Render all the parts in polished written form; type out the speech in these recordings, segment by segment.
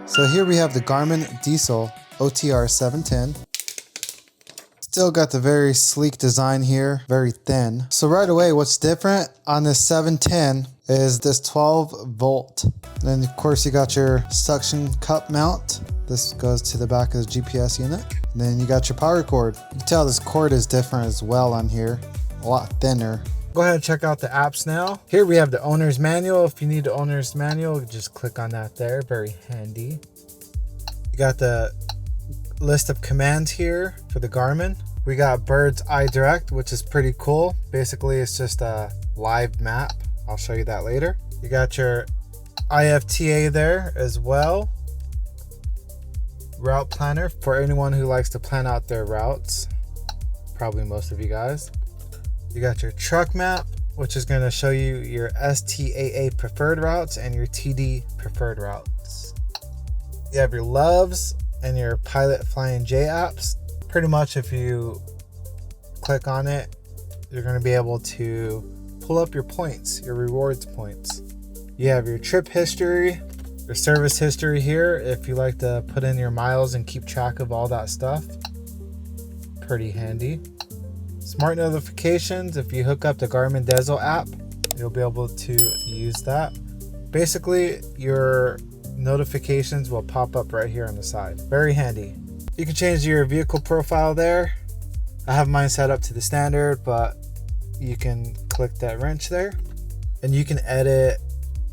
So here we have the Garmin Dezl OTR710. Still got the very sleek design here, very thin. So right away, what's different on this 710 is this 12 volt. Then of course you got your suction cup mount. This goes to the back of the GPS unit. And then you got your power cord. You can tell this cord is different as well on here, a lot thinner. Go ahead and check out the apps now. Here we have the owner's manual. If you need the owner's manual, just click on that there, very handy. You got the list of commands here for the Garmin. We got bird's eye direct, which is pretty cool. Basically, it's just a live map. I'll show you that later. You got your IFTA there as well. Route planner for anyone who likes to plan out their routes. Probably most of you guys. You got your truck map, which is going to show you your STAA preferred routes and your TD preferred routes. You have your loves and your Pilot Flying J apps. Pretty much if you click on it, you're going to be able to pull up your points, your rewards points. You have your trip history, your service history here if you like to put in your miles and keep track of all that stuff. Pretty handy. Smart notifications, if you hook up the Garmin Dezl app, you'll be able to use that. Basically, your notifications will pop up right here on the side. Very handy. You can change your vehicle profile there. I have mine set up to the standard, but you can click that wrench there and you can edit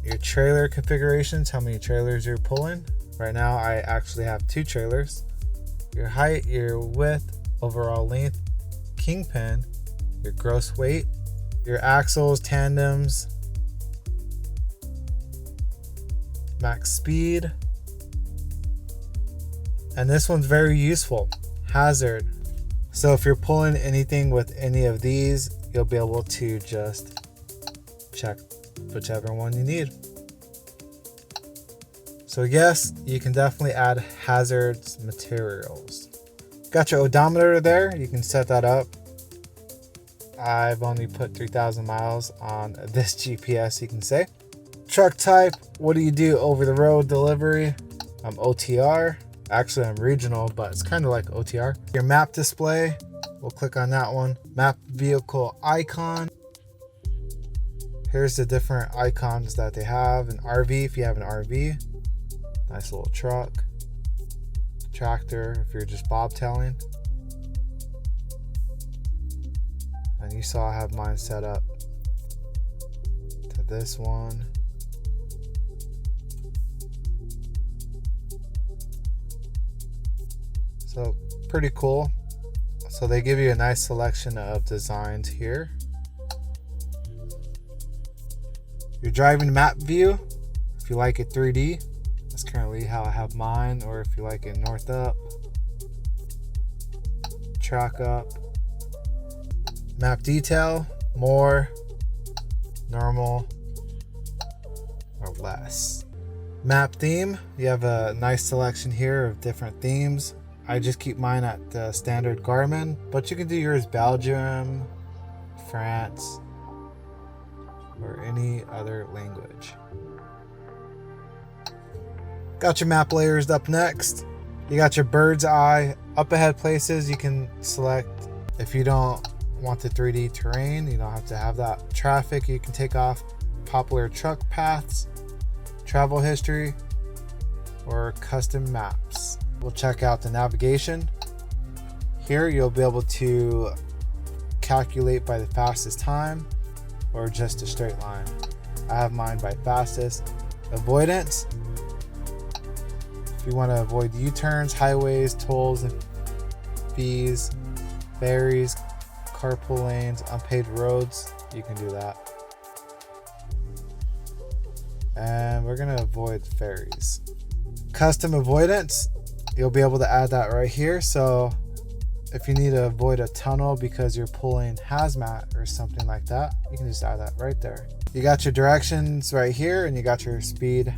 your trailer configurations, how many trailers you're pulling. Right now, I actually have 2 trailers. Your height, your width, overall length, kingpin, your gross weight, your axles, tandems, max speed. And this one's very useful, hazard. So if you're pulling anything with any of these, you'll be able to just check whichever one you need. So yes, you can definitely add hazards materials. Got your odometer there, you can set that up. I've only put 3,000 miles on this GPS, you can say. Truck type, what do you do? Over the road delivery. I'm OTR. Actually, I'm regional, but it's kind of like OTR. Your map display, we'll click on that one. Map vehicle icon. Here's the different icons that they have. An RV, if you have an RV. Nice little truck. Tractor, if you're just bobtailing. And you saw I have mine set up to this one. So pretty cool. So they give you a nice selection of designs here. Your driving map view, if you like it 3D, that's currently how I have mine, or if you like it north up, track up. Map detail, more, normal, or less. Map theme, you have a nice selection here of different themes. I just keep mine at the standard Garmin, but you can do yours Belgium, France, or any other language. Got your map layers up next. You got your bird's eye up ahead places. You can select if you don't want the 3D terrain, you don't have to have that. Traffic, you can take off popular truck paths, travel history, or custom maps. We'll check out the navigation. Here you'll be able to calculate by the fastest time or just a straight line. I have mine by fastest. Avoidance. If you want to avoid U-turns, highways, tolls, and fees, ferries, carpool lanes, unpaved roads, you can do that. And we're going to avoid ferries. Custom avoidance. You'll be able to add that right here. So if you need to avoid a tunnel because you're pulling hazmat or something like that, you can just add that right there. You got your directions right here and you got your speed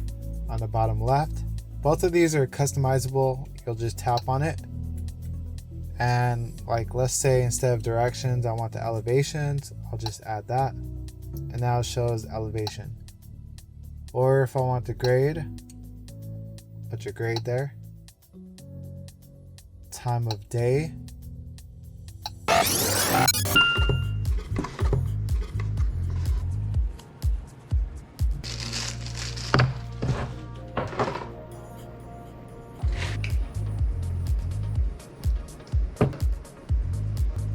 on the bottom left. Both of these are customizable. You'll just tap on it. And like, let's say instead of directions, I want the elevations. I'll just add that. And now it shows elevation. Or if I want the grade, Put your grade there. Time of day.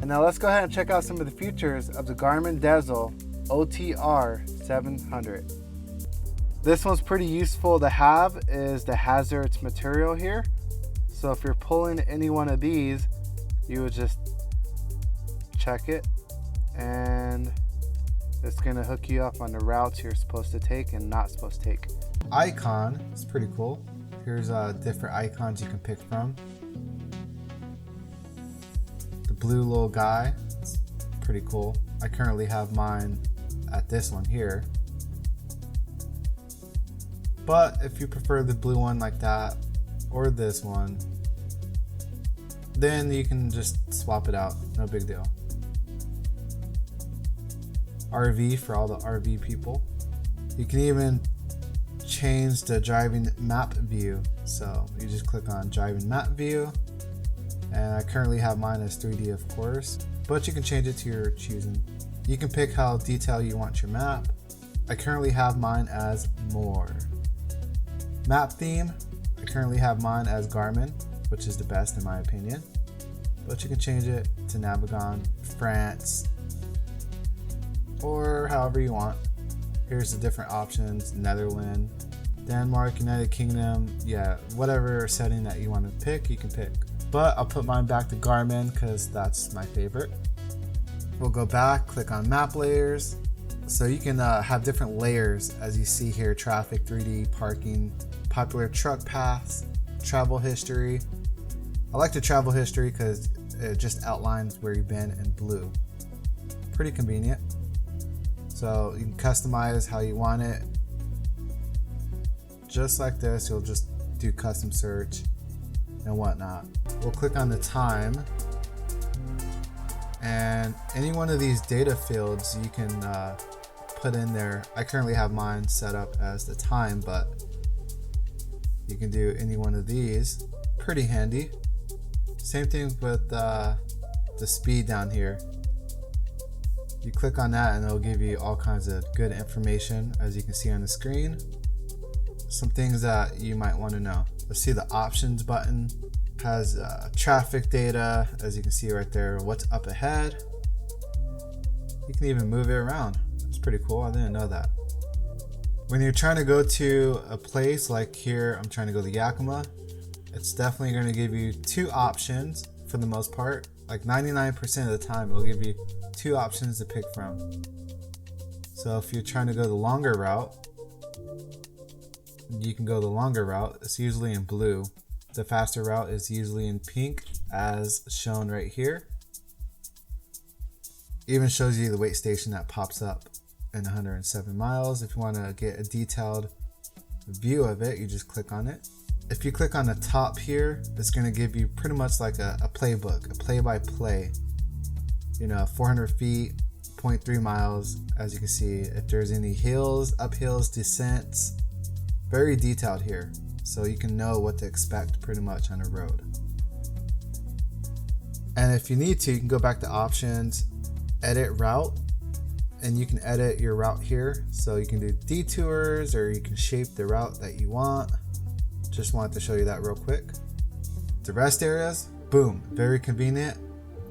And now let's go ahead and check out some of the features of the Garmin Dezl OTR700. This one's pretty useful to have, is the hazards material here. So if you're pulling any one of these, you would just check it and it's gonna hook you up on the routes you're supposed to take and not supposed to take. Icon is pretty cool. Here's different icons you can pick from. The blue little guy, it's pretty cool. I currently have mine at this one here. But if you prefer the blue one like that, or this one, then you can just swap it out, no big deal. RV for all the RV people. You can even change the driving map view. So you just click on driving map view, and I currently have mine as 3D of course, but you can change it to your choosing. You can pick how detailed you want your map. I currently have mine as more. Map theme, I currently have mine as Garmin, which is the best in my opinion, but you can change it to Navigon, France, or however you want. Here's the different options: Netherlands, Denmark, United Kingdom, yeah, whatever setting that you want to pick, you can pick. But I'll put mine back to Garmin because that's my favorite. We'll go back, click on map layers. So you can have different layers as you see here: traffic, 3D, parking, popular truck paths, travel history. I like the travel history because it just outlines where you've been in blue. Pretty convenient. So you can customize how you want it. Just like this, you'll just do custom search and whatnot. We'll click on the time, and any one of these data fields you can put in there. I currently have mine set up as the time, but you can do any one of these. Pretty handy. Same thing with the speed down here. You click on that and it'll give you all kinds of good information, as you can see on the screen. Some things that you might want to know. Let's see, the options button has traffic data, as you can see right there, what's up ahead. You can even move it around. It's pretty cool. I didn't know that. When you're trying to go to a place like here, I'm trying to go to Yakima, it's definitely going to give you two options for the most part. Like 99% of the time, it'll give you two options to pick from. So if you're trying to go the longer route, you can go the longer route. It's usually in blue. The faster route is usually in pink, as shown right here. Even shows you the weight station that pops up in 107 miles. If you want to get a detailed view of it, you just click on it. If you click on the top here, it's going to give you pretty much like a playbook, a play-by-play. You know, 400 feet, 0.3 miles, as you can see. If there's any hills, uphills, descents, very detailed here. So you can know what to expect pretty much on a road. And if you need to, you can go back to options, edit route, and you can edit your route here. So you can do detours, or you can shape the route that you want. Just wanted to show you that real quick. The rest areas, boom, very convenient.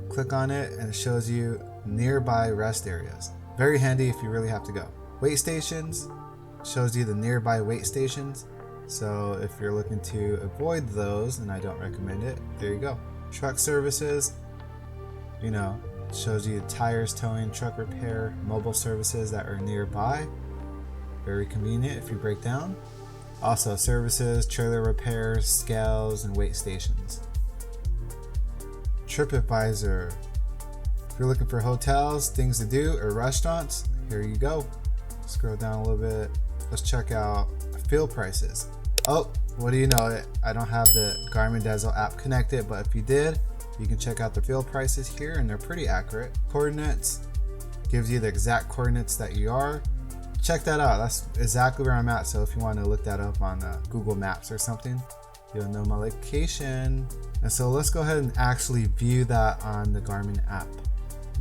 Click on it and it shows you nearby rest areas. Very handy if you really have to go. Weight stations, shows you the nearby weight stations. So if you're looking to avoid those, and I don't recommend it, there you go. Truck services, you know, shows you tires, towing, truck repair, mobile services that are nearby. Very convenient if you break down. Also services, trailer repairs, scales, and weight stations. TripAdvisor. If you're looking for hotels, things to do, or restaurants, here you go. Scroll down a little bit. Let's check out fuel prices. Oh, what do you know it? I don't have the Garmin Dezl app connected, but if you did, you can check out the fuel prices here, and they're pretty accurate. Coordinates gives you the exact coordinates that you are. check that out. That's exactly where I'm at. So if you want to look that up on Google Maps or something, you'll know my location. And so let's go ahead and actually view that on the Garmin app.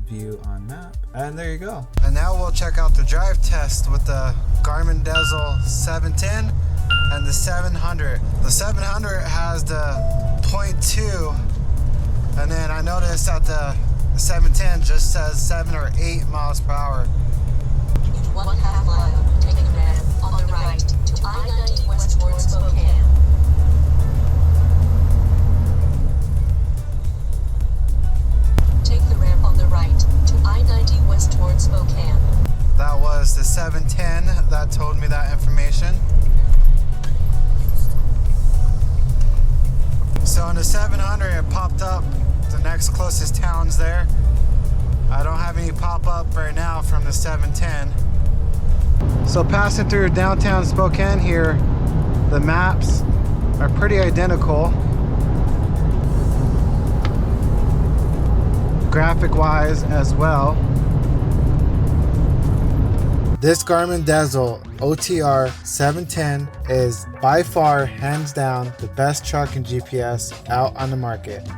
View on map, and there you go. And now we'll check out the drive test with the Garmin Dezl 710 and the 700. The 700 has the 0.2, and then I noticed that the 710 just says 7 or 8 miles per hour. In 1/2 mile, take a ramp on the right to I-90 west towards Spokane. Take the ramp on the right to I-90 west towards Spokane. That was the 710 that told me that information. So on the 700, it popped up the next closest towns there. I don't have any pop-up right now from the 710. So passing through downtown Spokane here, the maps are pretty identical. Graphic wise as well. This Garmin Dezl OTR710 is by far, hands down, the best truck and GPS out on the market.